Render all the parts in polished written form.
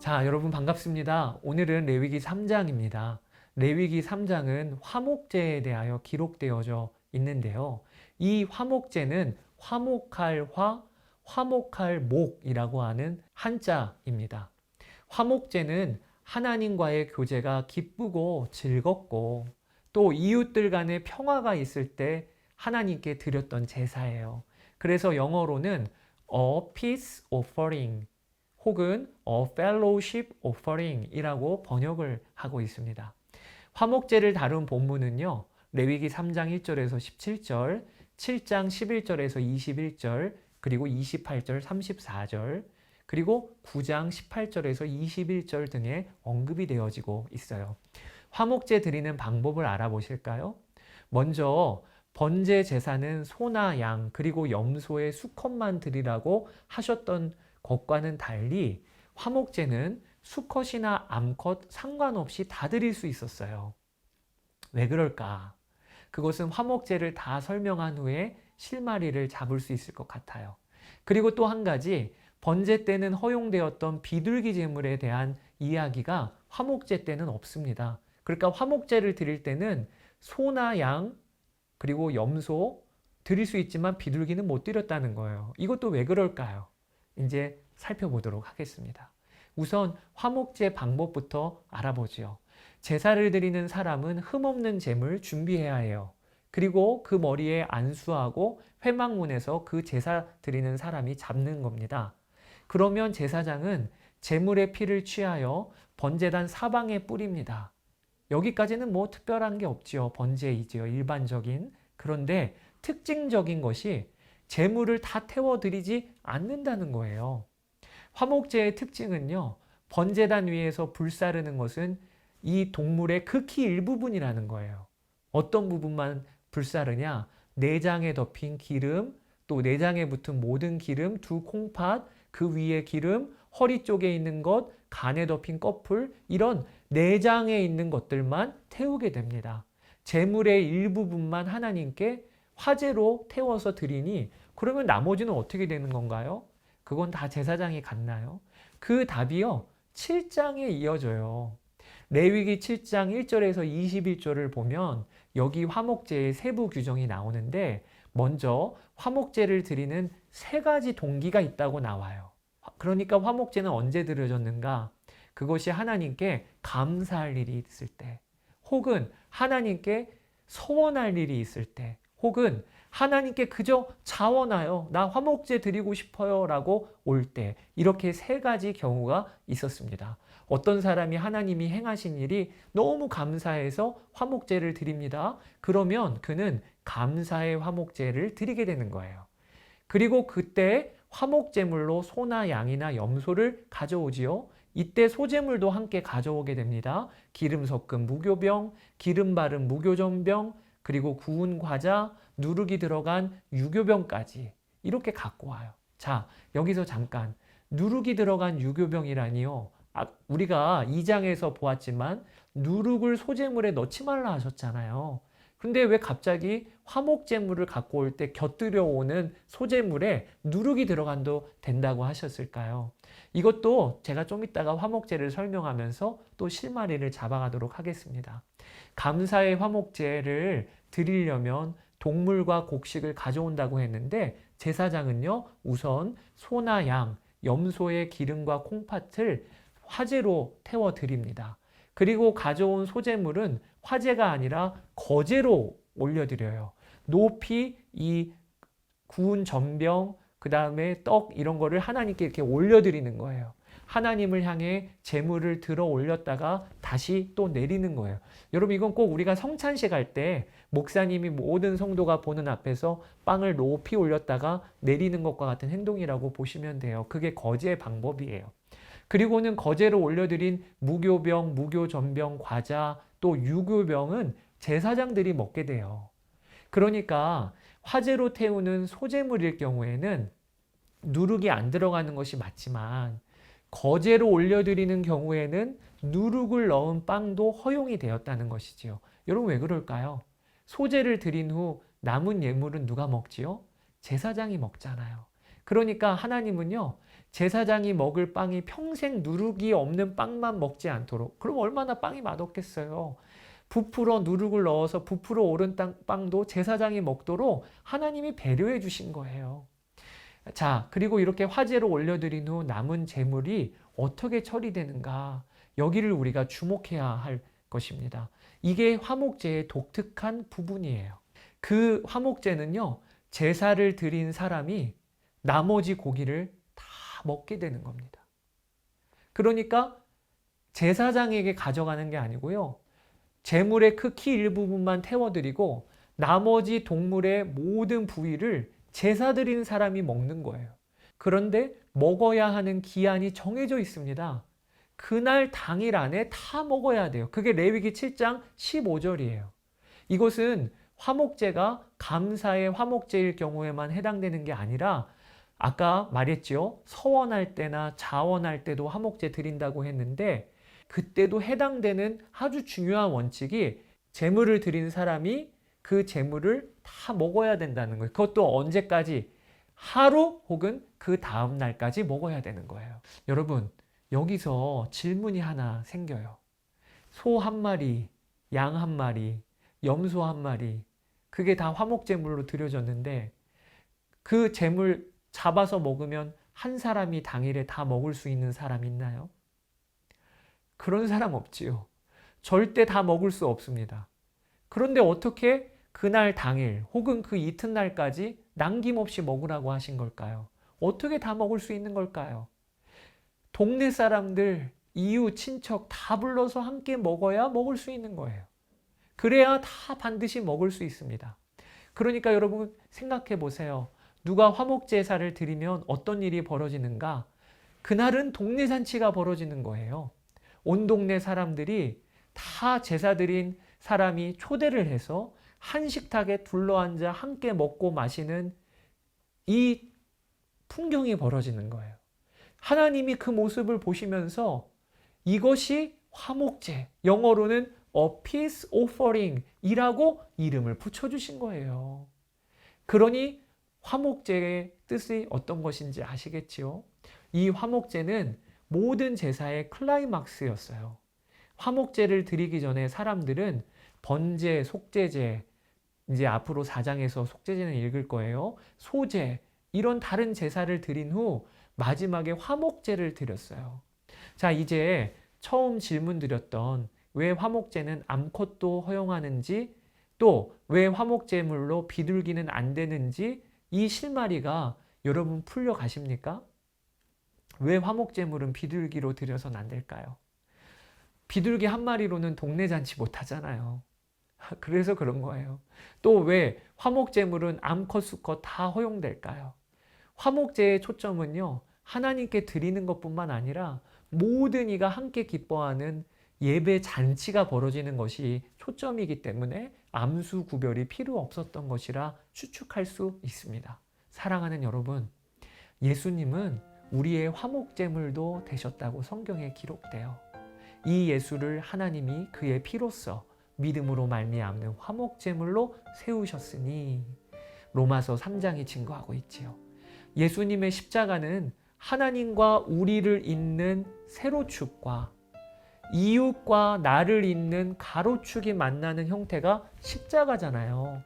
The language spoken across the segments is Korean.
자, 여러분 반갑습니다. 오늘은 레위기 3장입니다. 레위기 3장은 화목제에 대하여 기록되어져 있는데요. 이 화목제는 화목할 화, 화목할 목이라고 하는 한자입니다. 화목제는 하나님과의 교제가 기쁘고 즐겁고 또 이웃들 간의 평화가 있을 때 하나님께 드렸던 제사예요. 그래서 영어로는 a peace offering 혹은 a fellowship offering 이라고 번역을 하고 있습니다. 화목제를 다룬 본문은요, 레위기 3장 1절에서 17절, 7장 11절에서 21절, 그리고 28절, 34절, 그리고 9장 18절에서 21절 등에 언급이 되어지고 있어요. 화목제 드리는 방법을 알아보실까요? 먼저 번제 제사는 소나 양 그리고 염소의 수컷만 드리라고 하셨던 것과는 달리 화목제는 수컷이나 암컷 상관없이 다 드릴 수 있었어요. 왜 그럴까? 그것은 화목제를 다 설명한 후에 실마리를 잡을 수 있을 것 같아요. 그리고 또 한 가지, 번제 때는 허용되었던 비둘기 제물에 대한 이야기가 화목제 때는 없습니다. 그러니까 화목제를 드릴 때는 소나 양 그리고 염소 드릴 수 있지만 비둘기는 못 드렸다는 거예요. 이것도 왜 그럴까요? 이제 살펴보도록 하겠습니다. 우선 화목제 방법부터 알아보지요. 제사를 드리는 사람은 흠없는 제물 준비해야 해요. 그리고 그 머리에 안수하고 회막문에서 그 제사 드리는 사람이 잡는 겁니다. 그러면 제사장은 제물의 피를 취하여 번제단 사방에 뿌립니다. 여기까지는 뭐 특별한 게 없지요. 번제이지요. 일반적인. 그런데 특징적인 것이 제물을 다 태워드리지 않는다는 거예요. 화목제의 특징은요, 번제단 위에서 불사르는 것은 이 동물의 극히 일부분이라는 거예요. 어떤 부분만 불사르냐? 내장에 덮인 기름, 또 내장에 붙은 모든 기름, 두 콩팥, 그 위에 기름, 허리 쪽에 있는 것, 간에 덮인 꺼풀, 이런 내장에 있는 것들만 태우게 됩니다. 제물의 일부분만 하나님께 화제로 태워서 드리니 그러면 나머지는 어떻게 되는 건가요? 그건 다 제사장이 갖나요? 그 답이요, 7장에 이어져요. 레위기 7장 1절에서 21절을 보면 여기 화목제의 세부 규정이 나오는데 먼저 화목제를 드리는 세 가지 동기가 있다고 나와요. 그러니까 화목제는 언제 드려졌는가? 그것이 하나님께 감사할 일이 있을 때, 혹은 하나님께 서원할 일이 있을 때, 혹은 하나님께 그저 자원하여 나 화목제 드리고 싶어요 라고 올 때, 이렇게 세 가지 경우가 있었습니다. 어떤 사람이 하나님이 행하신 일이 너무 감사해서 화목제를 드립니다. 그러면 그는 감사의 화목제를 드리게 되는 거예요. 그리고 그때 화목제물로 소나 양이나 염소를 가져오지요. 이때 소제물도 함께 가져오게 됩니다. 기름 섞은 무교병, 기름 바른 무교전병, 그리고 구운 과자, 누룩이 들어간 유교병까지 이렇게 갖고 와요. 자, 여기서 잠깐, 누룩이 들어간 유교병이라니요, 우리가 2장에서 보았지만 누룩을 소제물에 넣지 말라 하셨잖아요. 근데 왜 갑자기 화목제물을 갖고 올 때 곁들여 오는 소제물에 누룩이 들어간도 된다고 하셨을까요? 이것도 제가 좀 이따가 화목제를 설명하면서 또 실마리를 잡아가도록 하겠습니다. 감사의 화목제를 드리려면 동물과 곡식을 가져온다고 했는데 제사장은요, 우선 소나 양, 염소의 기름과 콩팥을 화제로 태워 드립니다. 그리고 가져온 소제물은 화제가 아니라 거제로 올려드려요. 높이 이 구운 전병, 그 다음에 떡 이런 거를 하나님께 이렇게 올려드리는 거예요. 하나님을 향해 제물을 들어 올렸다가 다시 또 내리는 거예요. 여러분, 이건 꼭 우리가 성찬식 할 때 목사님이 모든 성도가 보는 앞에서 빵을 높이 올렸다가 내리는 것과 같은 행동이라고 보시면 돼요. 그게 거제의 방법이에요. 그리고는 거제로 올려드린 무교병, 무교전병, 과자, 또 유교병은 제사장들이 먹게 돼요. 그러니까 화제로 태우는 소제물일 경우에는 누룩이 안 들어가는 것이 맞지만 거제로 올려드리는 경우에는 누룩을 넣은 빵도 허용이 되었다는 것이지요. 여러분, 왜 그럴까요? 소제를 드린 후 남은 예물은 누가 먹지요? 제사장이 먹잖아요. 그러니까 하나님은요, 제사장이 먹을 빵이 평생 누룩이 없는 빵만 먹지 않도록. 그럼 얼마나 빵이 맛없겠어요. 부풀어 누룩을 넣어서 부풀어 오른 빵도 제사장이 먹도록 하나님이 배려해 주신 거예요. 자, 그리고 이렇게 화제로 올려드린 후 남은 제물이 어떻게 처리되는가, 여기를 우리가 주목해야 할 것입니다. 이게 화목제의 독특한 부분이에요. 그 화목제는요, 제사를 드린 사람이 나머지 고기를 다 먹게 되는 겁니다. 그러니까 제사장에게 가져가는 게 아니고요, 제물의 크기 일부분만 태워드리고 나머지 동물의 모든 부위를 제사 드린 사람이 먹는 거예요. 그런데 먹어야 하는 기한이 정해져 있습니다. 그날 당일 안에 다 먹어야 돼요. 그게 레위기 7장 15절이에요. 이것은 화목제가 감사의 화목제일 경우에만 해당되는 게 아니라 아까 말했죠. 서원할 때나 자원할 때도 화목제 드린다고 했는데 그때도 해당되는 아주 중요한 원칙이 제물을 드린 사람이 그 제물을 다 먹어야 된다는 거예요. 그것도 언제까지? 하루 혹은 그 다음 날까지 먹어야 되는 거예요. 여러분, 여기서 질문이 하나 생겨요. 소 한 마리, 양 한 마리, 염소 한 마리, 그게 다 화목제물로 드려졌는데 그 제물 잡아서 먹으면 한 사람이 당일에 다 먹을 수 있는 사람 있나요? 그런 사람 없지요. 절대 다 먹을 수 없습니다. 그런데 어떻게 그날 당일 혹은 그 이튿날까지 남김없이 먹으라고 하신 걸까요? 어떻게 다 먹을 수 있는 걸까요? 동네 사람들, 이웃, 친척 다 불러서 함께 먹어야 먹을 수 있는 거예요. 그래야 다 반드시 먹을 수 있습니다. 그러니까 여러분 생각해 보세요. 누가 화목제사를 드리면 어떤 일이 벌어지는가? 그날은 동네 잔치가 벌어지는 거예요. 온 동네 사람들이 다 제사 드린 사람이 초대를 해서 한 식탁에 둘러앉아 함께 먹고 마시는 이 풍경이 벌어지는 거예요. 하나님이 그 모습을 보시면서 이것이 화목제, 영어로는 a peace offering 이라고 이름을 붙여주신 거예요. 그러니 화목제의 뜻이 어떤 것인지 아시겠지요? 이 화목제는 모든 제사의 클라이막스였어요. 화목제를 드리기 전에 사람들은 번제, 속제제, 이제 앞으로 4장에서 속제제는 읽을 거예요. 소제, 이런 다른 제사를 드린 후 마지막에 화목제를 드렸어요. 자, 이제 처음 질문 드렸던 왜 화목제는 암컷도 허용하는지, 또 왜 화목제물로 비둘기는 안 되는지 이 실마리가 여러분 풀려 가십니까? 왜 화목제물은 비둘기로 드려서는 안 될까요? 비둘기 한 마리로는 동네 잔치 못 하잖아요. 그래서 그런 거예요. 또 왜 화목제물은 암컷, 수컷 다 허용될까요? 화목제의 초점은요, 하나님께 드리는 것뿐만 아니라 모든 이가 함께 기뻐하는 예배 잔치가 벌어지는 것이 초점이기 때문에 암수 구별이 필요 없었던 것이라 추측할 수 있습니다. 사랑하는 여러분, 예수님은 우리의 화목제물도 되셨다고 성경에 기록돼요. 이 예수를 하나님이 그의 피로써 믿음으로 말미암는 화목제물로 세우셨으니 로마서 3장이 증거하고 있지요. 예수님의 십자가는 하나님과 우리를 잇는 세로축과 이웃과 나를 잇는 가로축이 만나는 형태가 십자가잖아요.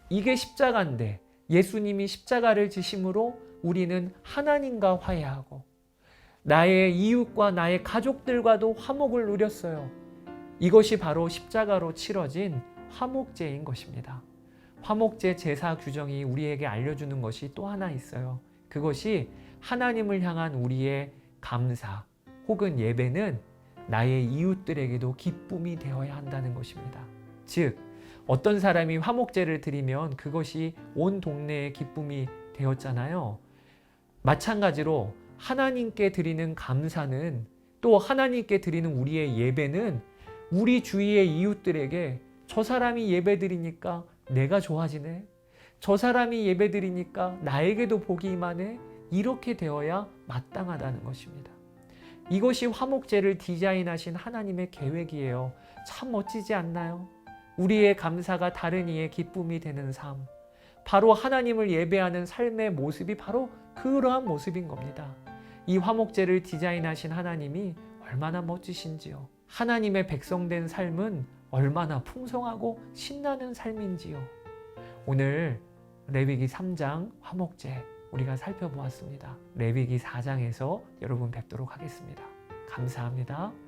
이게 십자가인데 예수님이 십자가를 지심으로 우리는 하나님과 화해하고 나의 이웃과 나의 가족들과도 화목을 누렸어요. 이것이 바로 십자가로 치러진 화목제인 것입니다. 화목제 제사 규정이 우리에게 알려주는 것이 또 하나 있어요. 그것이 하나님을 향한 우리의 감사 혹은 예배는 나의 이웃들에게도 기쁨이 되어야 한다는 것입니다. 즉, 어떤 사람이 화목제를 드리면 그것이 온 동네의 기쁨이 되었잖아요. 마찬가지로 하나님께 드리는 감사는, 또 하나님께 드리는 우리의 예배는 우리 주위의 이웃들에게 저 사람이 예배 드리니까 내가 좋아지네, 저 사람이 예배 드리니까 나에게도 복이 임하네, 이렇게 되어야 마땅하다는 것입니다. 이것이 화목제를 디자인하신 하나님의 계획이에요. 참 멋지지 않나요? 우리의 감사가 다른 이의 기쁨이 되는 삶, 바로 하나님을 예배하는 삶의 모습이 바로 그러한 모습인 겁니다. 이 화목제를 디자인하신 하나님이 얼마나 멋지신지요. 하나님의 백성된 삶은 얼마나 풍성하고 신나는 삶인지요. 오늘 레위기 3장 화목제 우리가 살펴보았습니다. 레위기 4장에서 여러분 뵙도록 하겠습니다. 감사합니다.